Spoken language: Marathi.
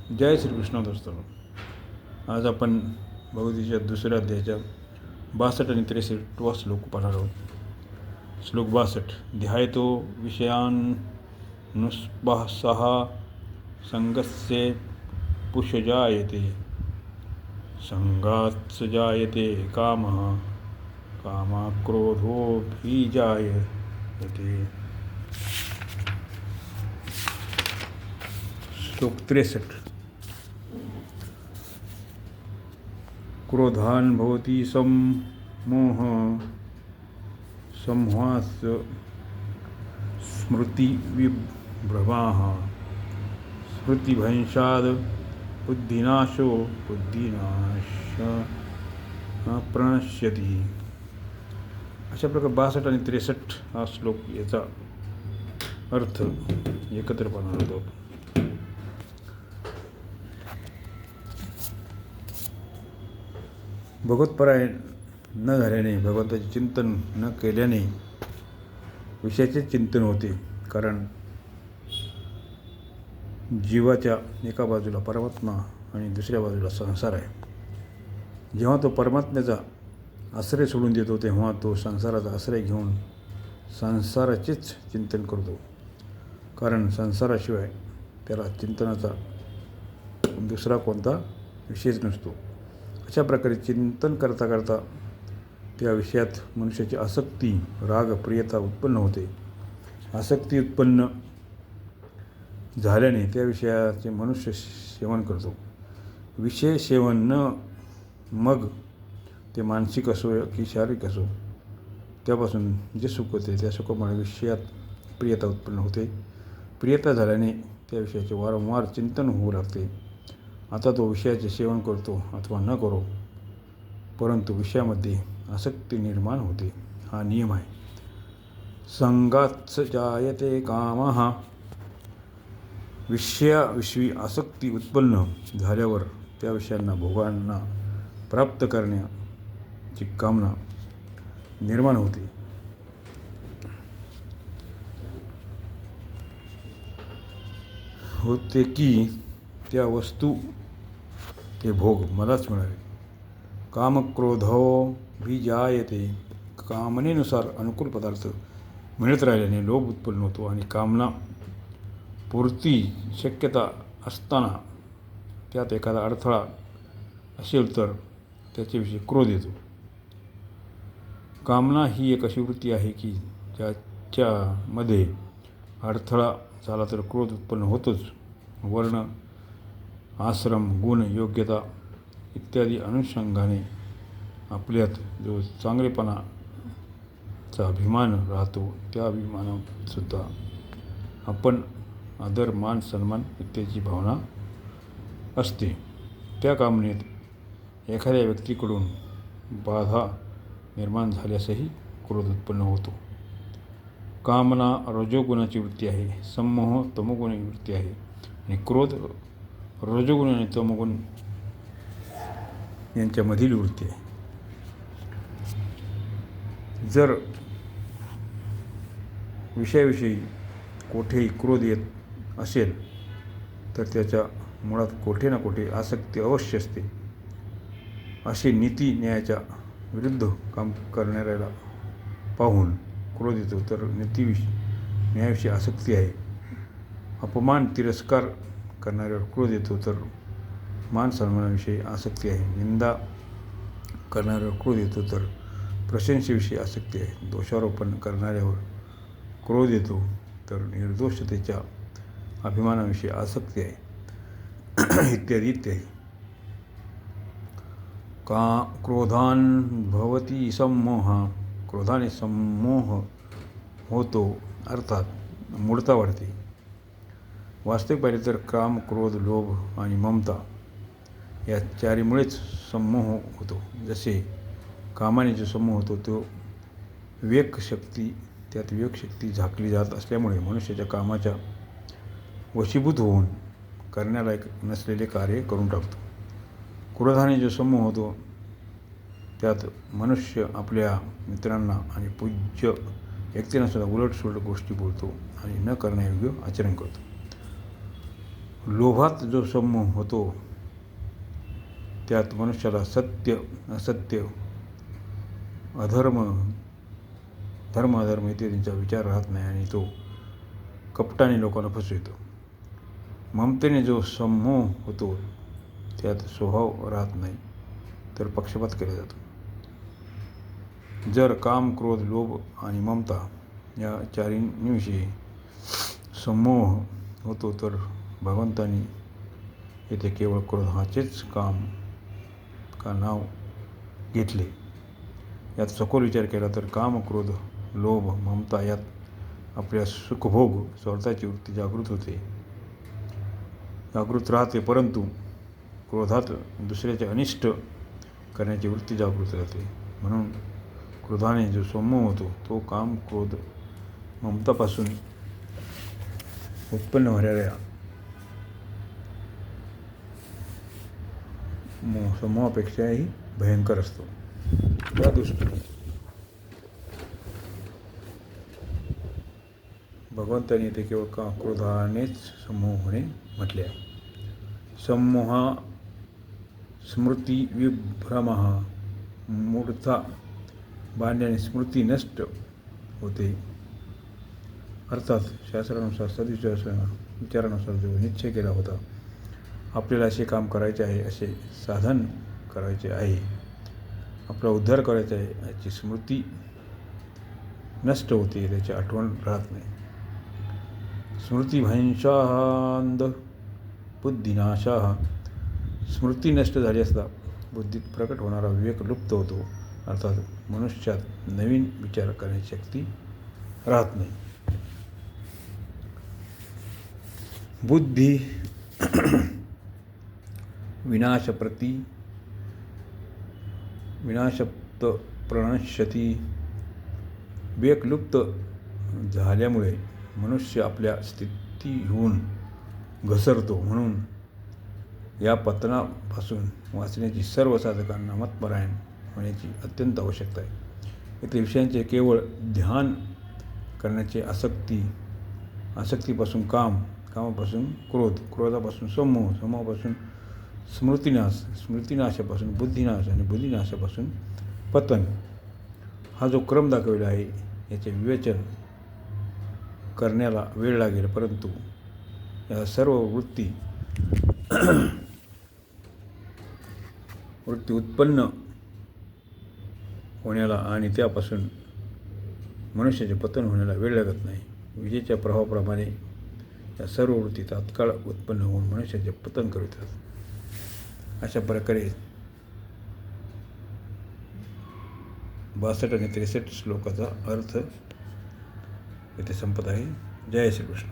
जय श्रीकृष्ण दोस्तों. आज आपण भगवद्गीतेच्या दुसऱ्या अध्यायाच्या 62 आणि 63वा श्लोक पाहणार आहोत. श्लोक 62. ध्यायतो विषयानुस्पृहः संगस्य पुषजायते संगात् जायते कामः कामात् क्रोधोऽभिजायते. श्लोक 63. क्रोधान् भवति सम्मोह संहास्य स्मृतिविभ्रमः स्मृतिभ्रंशात् बुद्धिनाशो प्रणश्यति. अशा प्रकारे 62 आणि 63 हा श्लोक याचा अर्थ एकत्र पाहणार आहोत. भगवतपरायण न झाल्याने, भगवंताचे चिंतन न केल्याने विषयाचे चिंतन होते. कारण जीवाच्या एका बाजूला परमात्मा आणि दुसऱ्या बाजूला संसार आहे. जेव्हा तो परमात्म्याचा आश्रय सोडून देतो तेव्हा तो संसाराचा आश्रय घेऊन संसाराचेच चिंतन करतो. कारण संसाराशिवाय त्याला चिंतनाचा दुसरा कोणता विषयच नसतो. अशा प्रकारे चिंतन करता करता त्या विषयात मनुष्याची आसक्ती, राग, प्रियता उत्पन्न होते. आसक्ती उत्पन्न झाल्याने त्या विषयाचे मनुष्य सेवन करतो. विषय सेवन न मग ते मानसिक असो की शारीरिक असो, त्यापासून जे सुख होते त्या सुखामुळे विषयात प्रियता उत्पन्न होते. प्रियता झाल्याने त्या विषयाचे वारंवार चिंतन होऊ लागते. आता तो विषयाचे सेवन करतो अथवा न करो, परंतु विषयामध्ये आसक्ती निर्माण होते. हा नियम आहे. संगात् जायते कामः. विषयाविषयी आसक्ती उत्पन्न झाल्यावर त्या विषयांना, भोगांना प्राप्त करण्याची कामना निर्माण होते की त्या वस्तू, ते भोग मलाच मिळावे. कामक्रोधोऽभिजायते. कामनेनुसार अनुकूल पदार्थ मिळत राहिल्याने लोभ उत्पन्न होतो आणि कामना पूर्ती शक्यता असताना त्यात एखादा अडथळा असेल तर त्याच्याविषयी क्रोध येतो. कामना ही एक अशी वृत्ती आहे की ज्याच्यामध्ये अडथळा झाला तर क्रोध उत्पन्न होतोच. वर्ण, आश्रम, गुण, योग्यता इत्यादी अनुषंगाने आपल्यात जो चांगलेपणाचा अभिमान राहतो, त्या अभिमानातसुद्धा आपण आदर, मान, सन्मान इत्यादीची भावना असते. त्या कामनेत एखाद्या व्यक्तीकडून बाधा निर्माण झाल्यासही क्रोध उत्पन्न होतो. कामना रजोगुणाची वृत्ती आहे, सम्मोह तमोगुणाची वृत्ती आहे आणि क्रोध रजोगुण आणि तमोगुण यांच्यामधील वृत्ती आहे. जर विषयाविषयी कोठेही क्रोध येत असेल तर त्याच्या मुळात कोठे ना कोठे आसक्ती अवश्य असते. असे नीती न्यायाच्या विरुद्ध काम करणाऱ्याला पाहून क्रोध येतो तर न्यायाविषयी आसक्ती आहे. अपमान, तिरस्कार करणाऱ्यावर क्रोध येतो तर मान सन्मानाविषयी आसक्ती आहे. निंदा करणाऱ्यावर क्रोध येतो तर प्रशंसेविषयी आसक्ती आहे. दोषारोपण करणाऱ्यावर क्रोध येतो तर निर्दोषतेच्या अभिमानाविषयी आसक्ती आहे. इत्यादी इत्यादी. क्रोधान् भवति सम्मोह. क्रोधाने सम्मोह होतो, अर्थात मूढता वाढते. वास्तविक पाहिले तर काम, क्रोध, लोभ आणि ममता या चारीमुळेच सम्मोह होतो. जसे कामाने जो सम्मोह होतो तो विवेकशक्ती, त्यात विवेकशक्ती झाकली जात असल्यामुळे मनुष्याच्या कामाच्या वशीभूत होऊन करण्यालायक नसलेले कार्य करून टाकतो. क्रोधाने जो सम्मोह होतो त्यात मनुष्य आपल्या मित्रांना आणि पूज्य व्यक्तींना सुद्धा उलटसुलट गोष्टी बोलतो आणि न करण्यायोग्य आचरण करतो. लोभात जो संमोह होतो त्यात मनुष्याला सत्य असत्य अधर्म धर्म अधर्म इत्यादींचा विचार राहत नाही आणि तो कपटाने लोकांना फसवितो. ममतेने जो संमोह होतो त्यात स्वभाव राहत नाही तर पक्षपात केला जातो. जर काम, क्रोध, लोभ आणि ममता या चारींविषयी संमोह होतो तर भगवंतांनी येथे केवळ क्रोधाचेच काम का नाव घेतले. यात सखोल विचार केला तर काम, क्रोध, लोभ, ममता यात आपल्या सुखभोग स्वार्थाची वृत्ती जागृत राहते, परंतु क्रोधात दुसऱ्याचे अनिष्ट करण्याची वृत्ती जागृत राहते. म्हणून क्रोधाने जो संमोह होतो तो काम, क्रोध, ममतापासून उत्पन्न होणाऱ्या समूहापेक्षाही भयंकर असतो. त्या दृष्टीने भगवंतांनी येथे केवळ क्रोधानेच संमोह होणे म्हटले आहे. संमोहा स्मृती विभ्रमः मूढता बांधल्याने स्मृती नष्ट होते. अर्थात शास्त्रानुसार विचारानुसार जो निश्चय केला होता आपल्याला असे काम करायचे आहे, असे साधन करायचे आहे, आपला उद्धार करायचा आहे याची स्मृती नष्ट होते, त्याची आठवण राहत नाही. स्मृतिभ्रंशांध बुद्धिनाशाः स्मृती नष्ट झाली असता बुद्धीत प्रकट होणारा विवेक लुप्त होतो. अर्थात मनुष्यात नवीन विचार करण्याची शक्ती राहत नाही. बुद्धी विनाशप्त प्रणश्यती विवेक लुप्त झाल्यामुळे मनुष्य आपल्या स्थितीहून घसरतो. म्हणून या पतनापासून वाचण्याची सर्व साधकांना मतपरायण होण्याची अत्यंत आवश्यकता आहे. येथे विषयांचे केवळ ध्यान करण्याचे आसक्तीपासून काम, कामापासून क्रोध, क्रोधापासून समूह, समूहापासून स्मृतिनाश, स्मृतिनाशापासून बुद्धिनाश आणि बुद्धिनाशापासून पतन हा जो क्रम दाखवलेला आहे याचे विवेचन करण्याला वेळ लागेल, परंतु या सर्व वृत्ती उत्पन्न होण्याला आणि त्यापासून मनुष्याचे पतन होण्याला वेळ लागत नाही. विजेच्या प्रभावाप्रमाणे या सर्व वृत्ती तात्काळ उत्पन्न होऊन मनुष्याचे पतन करतात. अशा प्रकारे 62 आणि 63 श्लोकाचा अर्थ येथे संपत आहे. जय श्रीकृष्ण.